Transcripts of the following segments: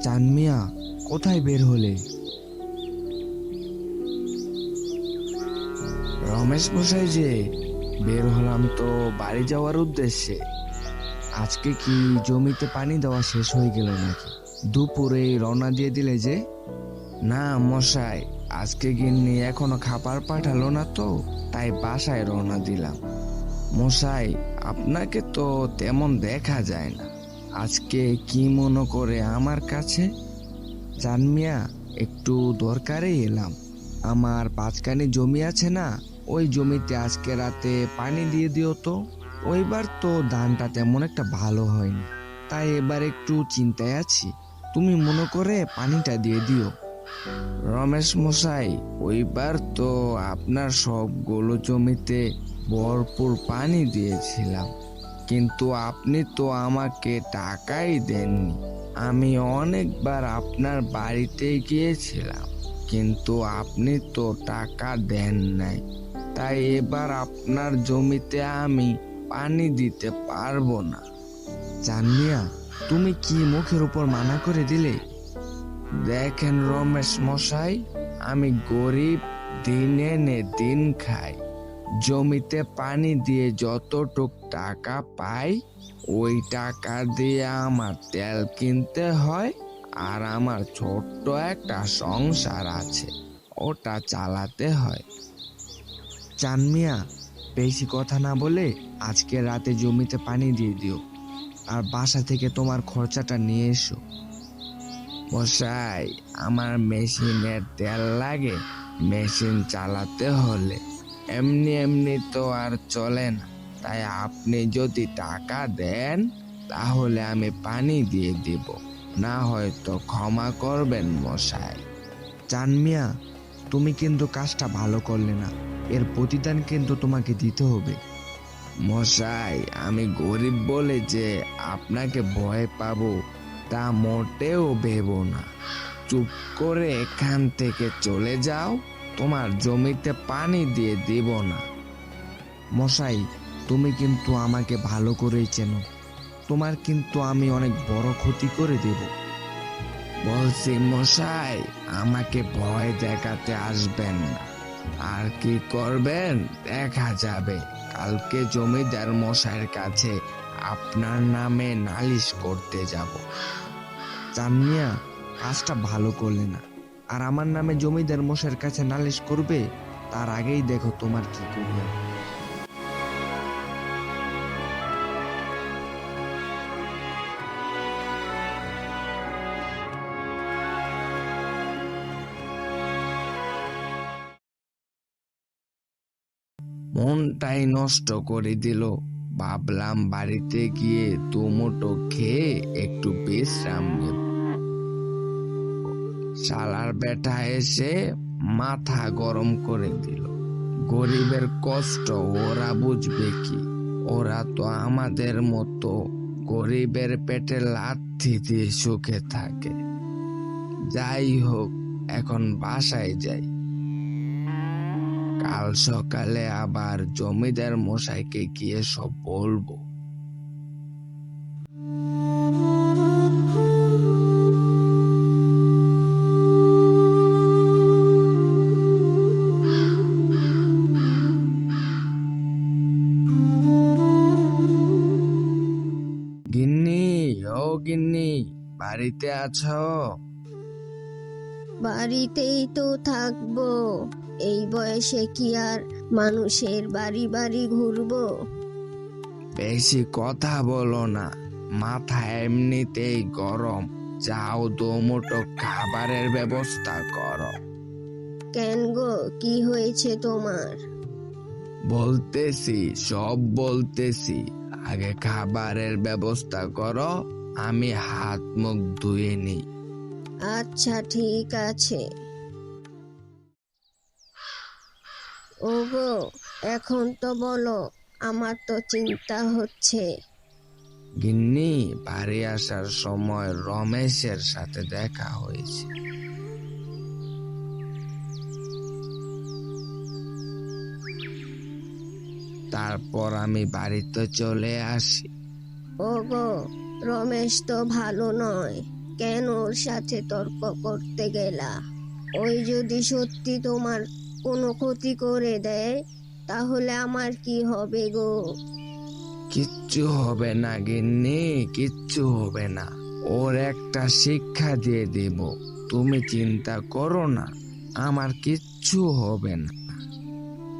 চাঁদ মিয়া, কোথায় বের হলে? রমেশ মশাই যে, বের হলাম তো বাড়ি যাওয়ার উদ্দেশ্যে। আজকে কি জমিতে পানি দেওয়া শেষ হয়ে গেল নাকি? দুপুরে রওনা দিয়ে দিলে যে? না মশাই, আজকে গিন্নি এখনো খাবার পাঠালো না তো, তাই বাসায় রওনা দিলাম। মশাই, আপনাকে তো তেমন দেখা যায় না, আজকে কি মনে করে আমার কাছে? জান মিয়া, একটু দরকারে এলাম। আমার 5 কানি জমি আছে না, ওই জমিতে আজকে রাতে পানি দিয়ে দিও তো। ওইবার তো ধানটা তেমন একটা ভালো হয়নি, তাই এবার একটু চিন্তায় আছি। তুমি মনে করে পানিটা দিয়ে দিও। রমেশ মশাই, ওইবার তো আপনার সবগুলো জমিতে ভরপুর পানি দিয়েছিলাম, কিন্তু আপনি তো আমাকে টাকাই দেননি। আমি অনেকবার আপনার বাড়িতে গিয়েছিলাম, কিন্তু আপনি তো টাকা দেন নাই। তাই এবার আপনার জমিতে আমি পানি দিতে পারবো না। জান মিয়া, তুমি কি মুখের উপর মানা করে দিলে? দেখেন রমেশ মশাই, আমি গরিব, দিন এনে দিন খাই। জমিতে পানি দিয়ে যতটুক টাকা পাই, ওই টাকা দিয়ে আমার তেল কিনতে হয়, আর আমার ছোট্ট একটা সংসার আছে, ওটা চালাতে হয়। চান মিয়া, বেশি কথা না বলে আজকে রাতে জমিতে পানি দিয়ে দিও, আর বাসা থেকে তোমার খরচাটা নিয়ে এসো। মশাই, আমার মেশিনের তেল লাগে, মেশিন চালাতে হলে। এমনি এমনি তো আর চলে না, তাই আপনি যদি টাকা দেন তাহলে আমি পানি দিয়ে দিব, না হয়তো ক্ষমা করবেন মশাই। চান মিয়া, তুমি কিন্তু কাজটা ভালো করলে না, এর প্রতিদান কিন্তু তোমাকে দিতে হবে। মশাই, আমি গরিব বলে যে আপনাকে ভয় পাবো তা মোটেও ভেবো না। চুপ করে এখান থেকে চলে যাও, তোমার জমিতে পানি দিয়ে দিব না। মশাই, তুমি কিন্তু আমাকে ভালো করেই চেনো, তোমার কিন্তু আমি অনেক বড় ক্ষতি করে দেব। বলছি মশাই, আমাকে ভয় দেখাতে আসবেন না। আর কি করবেন দেখা যাবে। কালকে জমিদার মশাইয়ের কাছে আপনার নামে নালিশ করতে যাব। চান মিয়া, কাজটা ভালো করলে না, আর আমার নামে জমিদার মশাইয়ের কাছে নালিশ করবে, তার আগেই দেখো তোমার কি করি আমি। মনটাই নষ্ট করে দিল। ভাবলাম বাড়িতে গিয়ে দুমুঠো খেয়ে একটু বিশ্রাম নেব। শালার বেটা এসে মাথা গরম করে দিল। গরিবের কষ্ট ওরা বুঝবে কি? ওরা তো আমাদের মতো গরিবের পেটে লাথি দিয়ে সুখে থাকে। যাই হোক, এখন বাসায় যাই। কাল সকালে আবার জমিদার মশাইকে গিয়ে সব বলবো। গিন্নি, ও গিন্নি, বাড়িতে আছো? বাড়িতেই তো থাকবো। এই বয়সে কি আর মানুষের বাড়ি বাড়ি ঘুরবো? বেশি কথা বলো না, মাথা এমনিতেই গরম। যাও দুমুঠো খাবারের ব্যবস্থা করো। কেন গো, কি হয়েছে তোমার? বলতেছি, সব বলতেছি, আগে খাবারের ব্যবস্থা করো, আমি হাত মুখ ধুয়ে নিই। আচ্ছা ঠিক আছে। ওগো, এখন তো বলো, আমার তো চিন্তা হচ্ছে। গিন্নি, বাড়ি আসার সময় রমেশের সাথে দেখা হয়েছে। তারপর আমি বাড়িতে চলে আসি। ওগো, রমেশ তো ভালো নয়, কেন ওর সাথে তর্ক করতে গেলা? ওই যদি সত্যি তোমার কোনো ক্ষতি করে দেয় তাহলে আমার কি হবে গো? কিচ্ছু হবে না গিন্নি, কিচ্ছু হবে না। ওর একটা শিক্ষা দিয়ে দেব, তুমি চিন্তা করো না, আমার কিচ্ছু হবে না।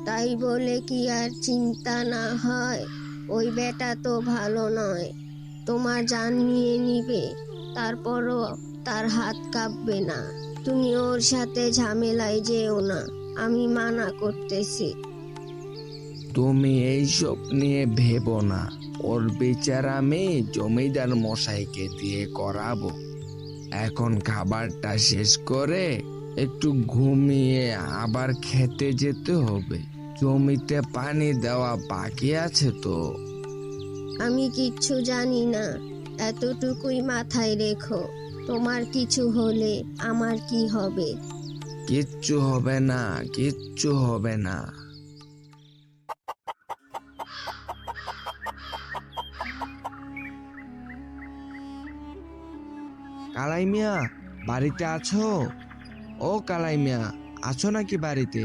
তাই বলে কি আর চিন্তা না হয়? ওই বেটা তো ভালো নয়, তোমার জান নিয়ে নিবে, তারপরও তার হাত কাঁপবে না। তুমি ওর সাথে ঝামেলায় যেও না, আমি মানা করতেছি। তুমি এইসব নিয়ে ভেবো না, ওর বিচার আমি জমিদার মশাইকে দিয়ে করাবো। এখন খাবারটা শেষ করে একটু ঘুমিয়ে আবার খেতে যেতে হবে। জমিতে পানি দেওয়া বাকি আছে তো। আমি কিচ্ছু জানি না, এতটুকুই মাথায় রেখো। তোমার কিছু হলে আমার কি হবে? কিচ্ছু হবে না, কিচ্ছু হবে না। কালাই মিয়া, বাড়িতে আছো? ও কালাই মিয়া, আছো নাকি বাড়িতে?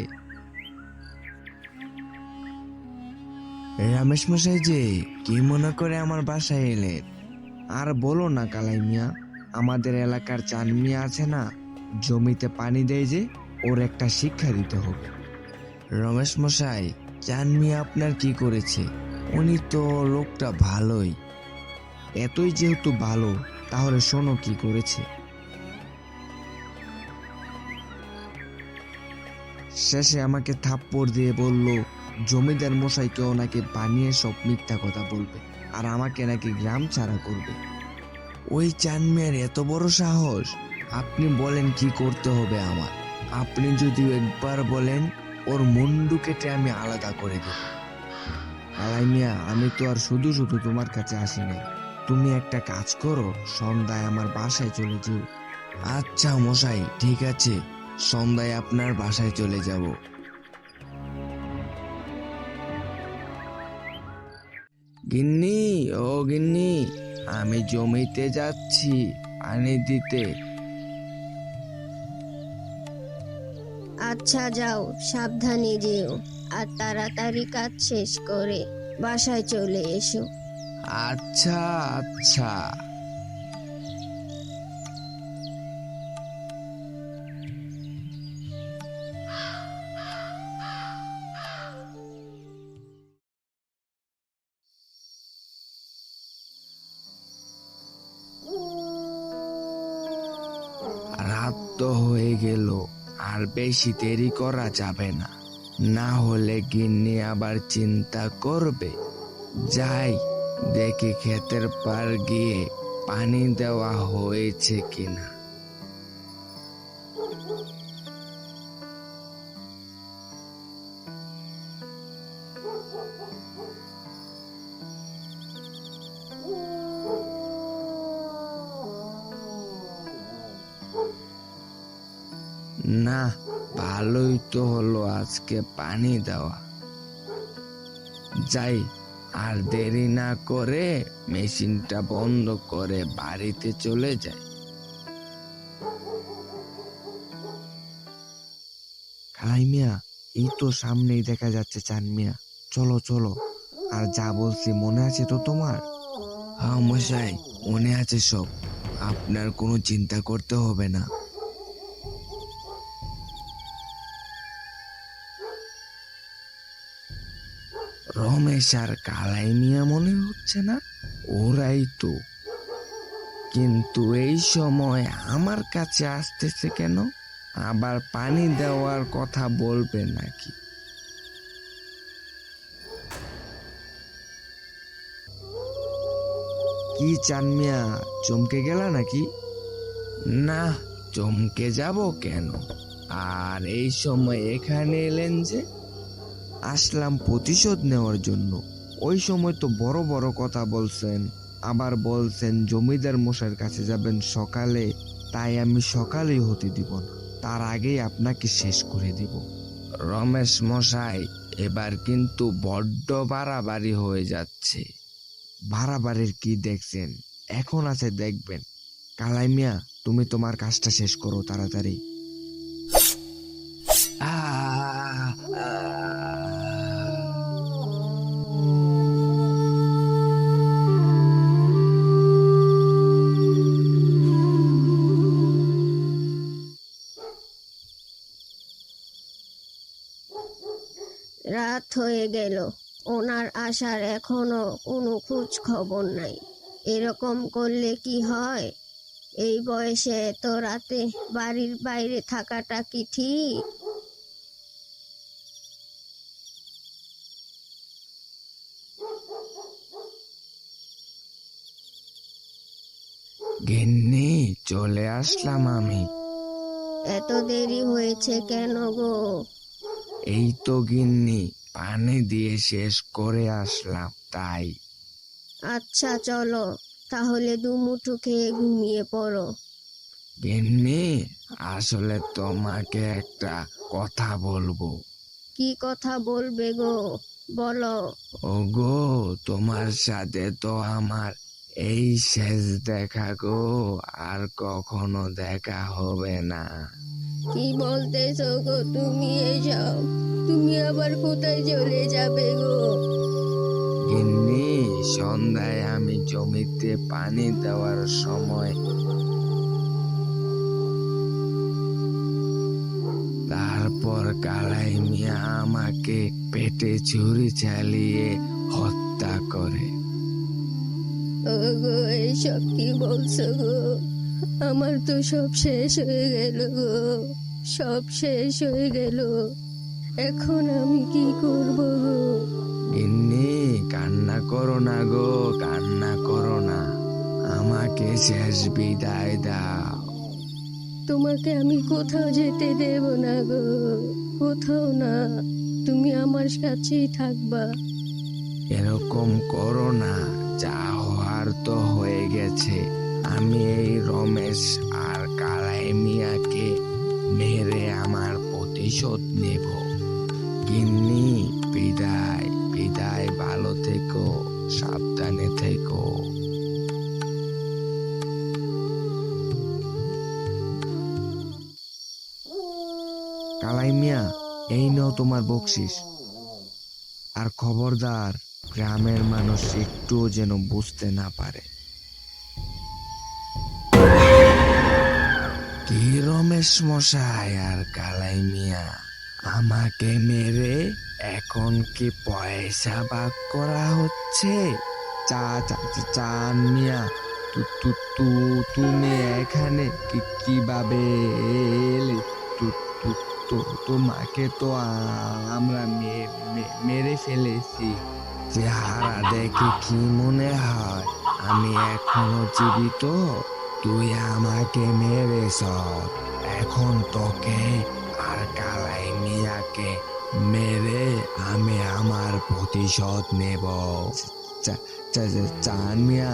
রমেশ মশাই যে, কি মনে করে আমার বাসায় এলেন? আর বলো না কালাই মিয়া, আমাদের এলাকার চান মিয়া আছে না, জমিতে পানি দেয় যে, ওর একটা শিক্ষা দিতে হবে। রমেশ মশাই, চান মিয়া আপনার কি করেছে? উনি তো লোকটা ভালোই, এতই যেহেতু ভালো, তাহলে শোনো কি করেছে। শেষে আমাকে থাপ্পড় দিয়ে বলল, জমিদার মশাইকেও নাকি বানিয়ে সব মিথ্যা কথা বলবে, আর আমাকে নাকি গ্রাম ছাড়া করবে। ওই চান মিয়ার এত বড় সাহস! আপনি বলেন কি করতে হবে আমার? আপনি যদি একবার বলেন, ওর মুন্ডু কেটে আমি আলাদা করে দেব। আলাই মিয়া, আমি তো আর শুধু শুধু তোমার কাছে আসি নাই। তুমি একটা কাজ করো, সন্ধ্যায় আমার বাসায় চলে যেও। আচ্ছা মশাই, ঠিক আছে, সন্ধ্যায় আপনার বাসায় চলে যাব। গিন্নি, ও গিন্নি, আমি জমিতে যাচ্ছি পানি দিতে। আচ্ছা যাও, সাবধানে যেও, আর তাড়াতাড়ি কাজ শেষ করে বাসায় চলে এসো। আচ্ছা, আচ্ছা। রাত তো হয়ে গেল, আর বেশি দেরি করা যাবে না, না হলে গিন্নি আবার চিন্তা করবে। যাই, দেখি ক্ষেতের পার গিয়ে পানি দেওয়া হয়েছে কিনা। না, ভালোই তো হলো আজকে পানি দেওয়া। যাই, আর দেরি না করে মেশিনটা বন্ধ করে বাড়িতে চলে যাই। খালাই মিয়া, এই তো সামনেই দেখা যাচ্ছে চান মিয়া, চলো চলো। আর যা বলছি মনে আছে তো তোমার? হ্যাঁ মশাই, মনে আছে সব, আপনার কোনো চিন্তা করতে হবে না। রমেশ আর কালাই মিয়া মনে হচ্ছে না? ওরাই তো। কিন্তু এই সময় আমার কাছে আসতেছে কেন? আবার পানি দেওয়ার কথা বলবে নাকি? কি চান মিয়া, চমকে গেলা নাকি? না, চমকে যাব কেন? আর এই সময় এখানে এলেন যে? আসলাম প্রতিশোধ নেওয়ার জন্য। ওই সময় তো বড় বড় কথা বলছেন, আবার বলছেন জমিদার মশাইয়ের কাছে যাবেন সকালে, তাই আমি সকালেই হতে দিব না, তার আগেই আপনাকে শেষ করে দিব। রমেশ মশাই, এবার কিন্তু বড্ড বাড়াবাড়ি হয়ে যাচ্ছে। বাড়াবাড়ির কি দেখছেন? এখন আছে দেখবেন। কালাই মিয়া, তুমি তোমার কাজটা শেষ করো তাড়াতাড়ি। আহ, রাত হয়ে গেল, ওনার আসার এখনো কোনো খোঁজ খবর নাই। এরকম করলে কি হয়? এই বয়সে এত রাতে বাড়ির বাইরে থাকাটা কি ঠিক? গিন্নি, চলে আসলাম আমি। এত দেরি হয়েছে কেন গো? এই তো গিন্নি, পানি দিয়ে শেষ করে আসলাম তাই। আচ্ছা চলো, তাহলে দুমুঠো খেয়ে ঘুমিয়ে পড়ো। গিন্নি, আসলে তোমাকে একটা কথা বলবো। কি কথা বলবে গো? বলো। ওগো, তোমার সাথে তো আমার এই শেষ দেখা গো, আর কখনো দেখা হবে না। কি বলতেছো গো তুমি এসব? তুমি আবার কোথায় চলে যাবে গো? গিন্নি, সন্ধ্যায় আমি জমিতে পানি দেওয়ার সময় তারপর কালাই মিয়া আমাকে পেটে ছুরি চালিয়ে হত্যা করে। ওগো, এইসব কি বলছো গো? আমার তো সব শেষ হয়ে গেল গো, সব শেষ হয়ে গেল। এখন আমি কি করব গো? গিন্নি, কান্না করো না গো, কান্না করো না, আমাকে শেষ বিদায় দাও। তোমাকে আমি কোথাও যেতে দেব না গো, কোথাও না। তুমি আমার কাছেই থাকবা। এরকম করো না, যা হওয়ার তো হয়ে গেছে। আমি এই রমেশ আর কালাই মিয়াকে মেরে আমার প্রতিশোধ নেব। গিন্নি, বিদায় বিদায়, ভালো থেকো, সাবধানে থেকো। কালাই মিয়া, এই নাও তোমার বকশিস। আর খবরদার, গ্রামের মানুষ একটুও যেন বুঝতে না পারে। কি রমেশ মশাই আর কালাই মিয়া, আমাকে মেরে এখন কি পয়সা ভাগ করা হচ্ছে? চান মিয়া, তুমি এখানে কিভাবে এলে? তোমাকে তো আমরা মেরে ফেলেছি। চেহারা দেখে কি মনে হয় আমি এখনো জীবিত? তুই আমাকে মেরেছ, এখন তোকে আর কালাই মিয়াকে মেরে আমি আমার প্রতিশোধ নেব। চান মিয়া,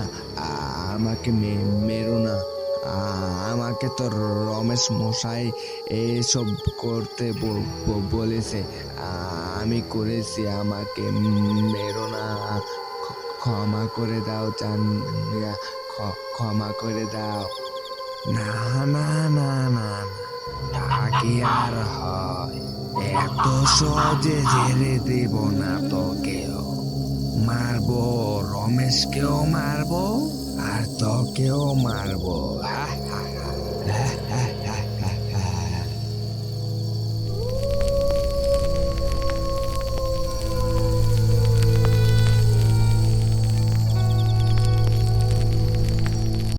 আমাকে মেরো না। আমাকে তো রমেশ মশাই এসব করতে বলেছে, আমি করেছি, আমাকে মেরো না। ক্ষমা করে দাও চান মিয়া, ক্ষমা করে দাও। না না না না, তা কি আর হয়? এত সহজে ছেড়ে দেব না তোকেও। মারবো, রমেশকেও মারবো আর তোকেও মারবো। হা হা হা।